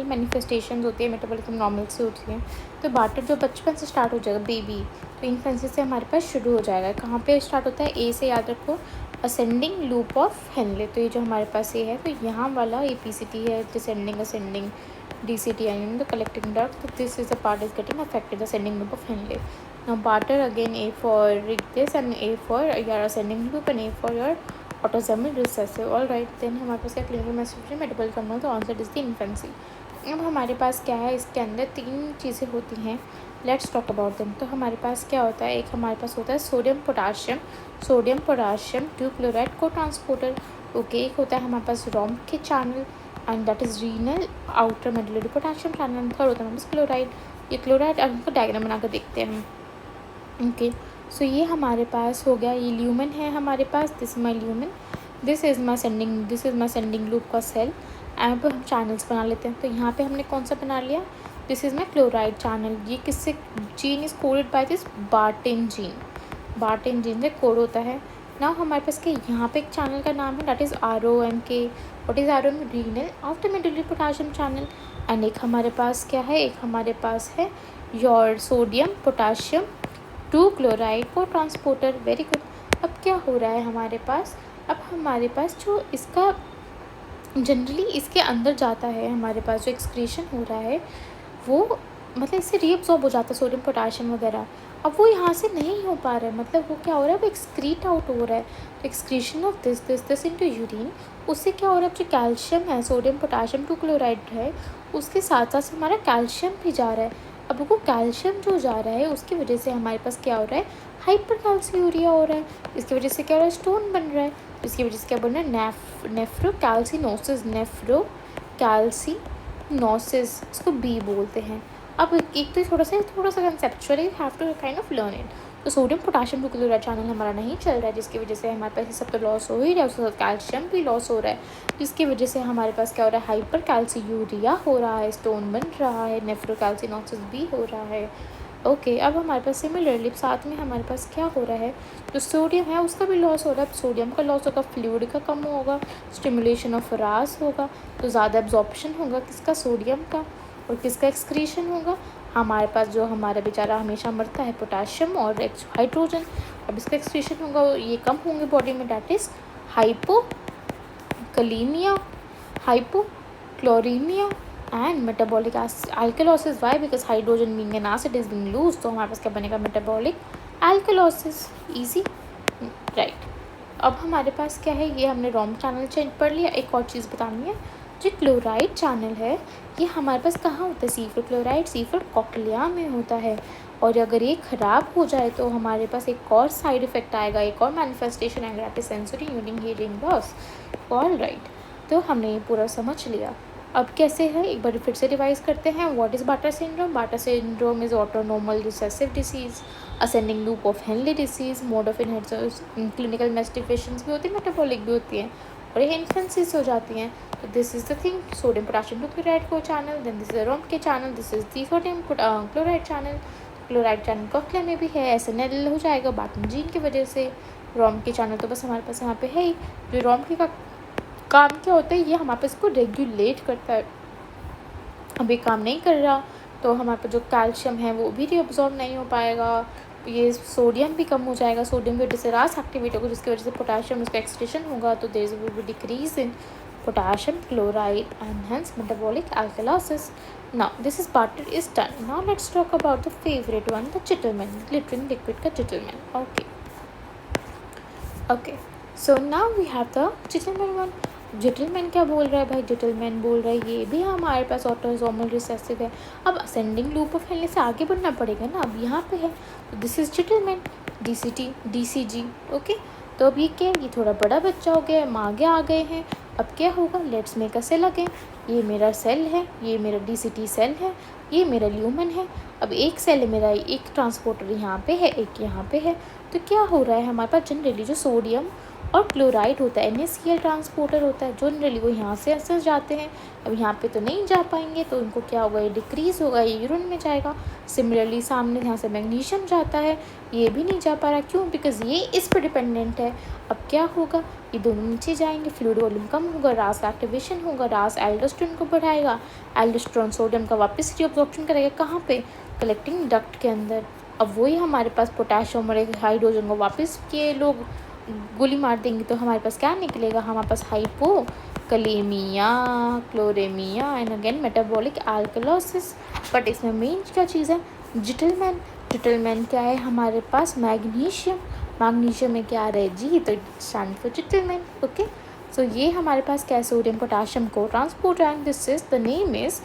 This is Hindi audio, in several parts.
क्लिनिकल मैनिफेस्टेशंस होती है मेटाबॉलिज्म नॉर्मल से होती है। तो बार्टर जो बचपन से स्टार्ट हो जाएगा बेबी, तो इन्फेंसी से हमारे पास शुरू हो जाएगा। कहाँ पे स्टार्ट होता है? ए से याद रखो, असेंडिंग लूप ऑफ हेनले। तो ये जो हमारे पास ये है, तो यहाँ वाला APCT है, डिसेंडिंग असेंडिंग DCT आई द कलेक्टिंग डक्ट। तो this is the part is getting affected, ascending loop of Henle. Now Bartter again A for this and A for your ascending loop and A for your autosomal recessive. All right, then हमारे पास क्या क्लिनिकल मैनिफेस्टेशन मेटाबॉलिक कंट्रोल, तो ऑनसेट इज द इन्फेंसी। अब हमारे पास क्या है, इसके अंदर 3 चीज़ें होती हैं। Let's talk about them. तो हमारे पास क्या होता है, एक हमारे पास होता है सोडियम पोटाशियम 2 क्लोराइड को ट्रांसपोर्टर। ओके, एक होता है हमारे पास रोम के channel and that is renal outer medullary potassium channel. Third होता है हमारे पास क्लोराइड। ये क्लोराइड का डायग्राम बनाकर देखते हैं हम। ओके, सो ये हमारे पास हो गया, ये ल्यूमेन है हमारे पास, this is my lumen, this is my sending loop का सेल। अब हम चैनल्स बना लेते हैं। तो यहाँ पे हमने कौन सा बना लिया, this is my chloride channel. ये किससे, gene is coded by this barttin gene से कोड होता है। नाउ हमारे पास के यहाँ पे एक चैनल का नाम है, that is ROMK। What is ROM? Renal after medullary potassium channel. And एक हमारे पास क्या है, एक हमारे पास है योर सोडियम पोटाशियम 2 क्लोराइड को ट्रांसपोर्टर। Very good. अब क्या हो रहा है हमारे पास, अब हमारे पास जो इसका जनरली इसके अंदर जाता है, हमारे पास जो एक्सक्रीशन हो रहा है वो मतलब इससे रीअब्जॉर्ब हो जाता है सोडियम पोटाशियम वगैरह। अब वो यहाँ से नहीं हो पा रहा है, मतलब वो क्या हो रहा है, वो एक्सक्रीट आउट हो रहा है। तो excretion of this into urine, उससे क्या हो रहा है, जो कैल्शियम है, सोडियम पोटाशियम 2 क्लोराइड है, उसके साथ साथ हमारा कैल्शियम भी जा रहा है। अब वो कैल्शियम जो जा रहा है उसकी वजह से हमारे पास क्या हो रहा है, हाइपर कैल्सियूरिया हो रहा है। इसकी वजह से क्या हो रहा है, स्टोन बन रहा है। इसकी वजह से क्या बन रहा है, नेफ्रोकैल्सिनोसिस इसको B बोलते हैं। अब एक तो थोड़ा सा conceptually you have to kind of learn it. तो सोडियम पोटाशियम 2 क्लोराइड चैनल हमारा नहीं चल रहा है, जिसकी वजह से हमारे पास ये सब तो लॉस हो ही रहा है, उसके साथ कैल्शियम भी लॉस हो रहा है, जिसकी वजह से हमारे पास क्या हो रहा है, हाइपर कैल्सियूरिया हो रहा है, स्टोन बन रहा है, नेफ्रोकैल्सिनोसिस भी हो रहा है। ओके, अब हमारे पास सिमिलरली साथ में हमारे पास क्या हो रहा है, जो सोडियम है उसका भी लॉस हो रहा है। सोडियम का लॉस होगा, फ्लूइड का कम होगा, स्टिमुलेशन ऑफ रास होगा, तो ज़्यादा एब्जॉर्प्शन होगा किसका, सोडियम का, और किसका एक्सक्रीशन होगा, हमारे पास जो हमारा बेचारा हमेशा मरता है, पोटाशियम और हाइड्रोजन। अब इसका एक्सक्रीशन होगा, ये कम होंगे बॉडी में, that is hypokalemia, hypochloremia and metabolic alkalosis। Why? Because hydrogen being an acid is being lose, तो हमारे पास क्या बनेगा, मेटाबॉलिक alkalosis। Easy, right. अब हमारे पास क्या है, ये हमने रोम चैनल चेंज पढ़ लिया। एक और चीज़ बतानी है, जो क्लोराइड चैनल है ये हमारे पास कहाँ होता है, C4 क्लोराइड, C4 कॉकलिया में होता है। और अगर ये ख़राब हो जाए तो हमारे पास एक और साइड इफ़ेक्ट आएगा, एक और मैनिफेस्टेशन आएगा, that is sensory hearing loss. All right, तो हमने ये पूरा समझ लिया। अब कैसे है, एक बार फिर से रिवाइज करते हैं। What is Bartter syndrome? Bartter syndrome is autosomal recessive disease, ascending loop of Henle disease, mode of inheritance, clinical manifestations भी होती है, मेटाबॉलिक भी होती हैं, और ये इन्फेंसीज हो जाती हैं। तो this is the thing, sodium potassium 2 chloride को चैनल, देन दिस इज रोम के channel, this is the sodium chloride channel. Chloride channel cochlea में भी है, SNL हो जाएगा बार्टन जीन की वजह से। रोम के चैनल तो बस हमारे पास यहाँ पे है ही। जो रोम के का काम क्या होता है, ये हमारे पास इसको रेगुलेट करता है। अभी काम नहीं कर रहा तो हमारे पास जो कैल्शियम है वो भी रीअब्जॉर्ब नहीं हो पाएगा, ये सोडियम भी कम हो जाएगा, सोडियम की वजह से रास एक्टिवेट होगा, जिसकी वजह से पोटाशियम उसका एक्सक्रीशन होगा, तो there will be decrease in potassium chloride and hence metabolic alkalosis. Now this is Bartter is done. Now let's talk about the favorite one, the Gitelman, glittering liquid का Gitelman. Okay, so now we have the Gitelman one. Gitelman क्या बोल रहा है भाई, Gitelman बोल रहा है ये भी हमारे पास ऑटोसोमल रिसेसिव है। अब असेंडिंग लूप ऑफ हेनले से आगे बढ़ना पड़ेगा ना, अब यहाँ पे है, this is Gitelman, DCG। Okay, तो अब ये क्या, ये थोड़ा बड़ा बच्चा हो गया है, हम आगे आ गए हैं। अब क्या होगा, let's make a cell again. ये मेरा सेल है, ये मेरा DCT सेल है, ये मेरा ल्यूमन है। अब एक सेल है मेरा, एक ट्रांसपोर्टर यहाँ पे है, एक यहाँ पे है। तो क्या हो रहा है हमारे पास, जनरली जो सोडियम और क्लोराइड होता है NaCl ट्रांसपोर्टर होता है, जनरली वो यहाँ से ऐसे जाते हैं, अब यहाँ पे तो नहीं जा पाएंगे, तो उनको क्या होगा, ये डिक्रीज़ होगा, ये यूरिन में जाएगा। सिमिलरली सामने यहाँ से मैग्नीशियम जाता है, ये भी नहीं जा पा रहा, क्यों, बिकॉज ये इस पर डिपेंडेंट है। अब क्या होगा, ये दोनों नीचे जाएंगे, फ्लूइड वॉल्यूम कम होगा, रास एक्टिवेशन होगा, रास एल्डोस्टेरोन को बढ़ाएगा, एल्डोस्टेरोन सोडियम का वापस रीअब्जॉर्प्शन करेगा, कहाँ पे, कलेक्टिंग डक्ट के अंदर। अब वही हमारे पास पोटेशियम और एक हाइड्रोजन को वापस ये लोग गोली मार देंगे, तो हमारे पास क्या निकलेगा, हमारे पास hypokalemia, chloremia and again metabolic alkalosis. But इसमें मेन क्या चीज़ है, जिटलमैन। जिटलमैन क्या है हमारे पास, मैग्नीशियम। मैग्नीशियम में क्या आ रहा है जी, तो स्टैंड फॉर जिटलमैन। ओके, सो ये हमारे पास क्या है, सोडियम पोटाशियम को transport, and this is the name is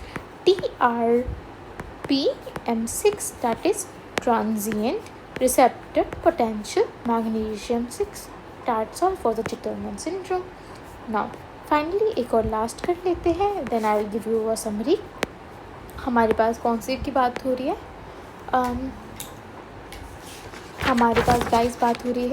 TRPM6, that is transient receptor potential magnesium 6. That's all for the Titterman syndrome. Now finally एक और लास्ट कर लेते हैं, then I will give you a summary. हमारे पास कौन सी की बात हो रही है, हमारे पास गाइस बात हो रही है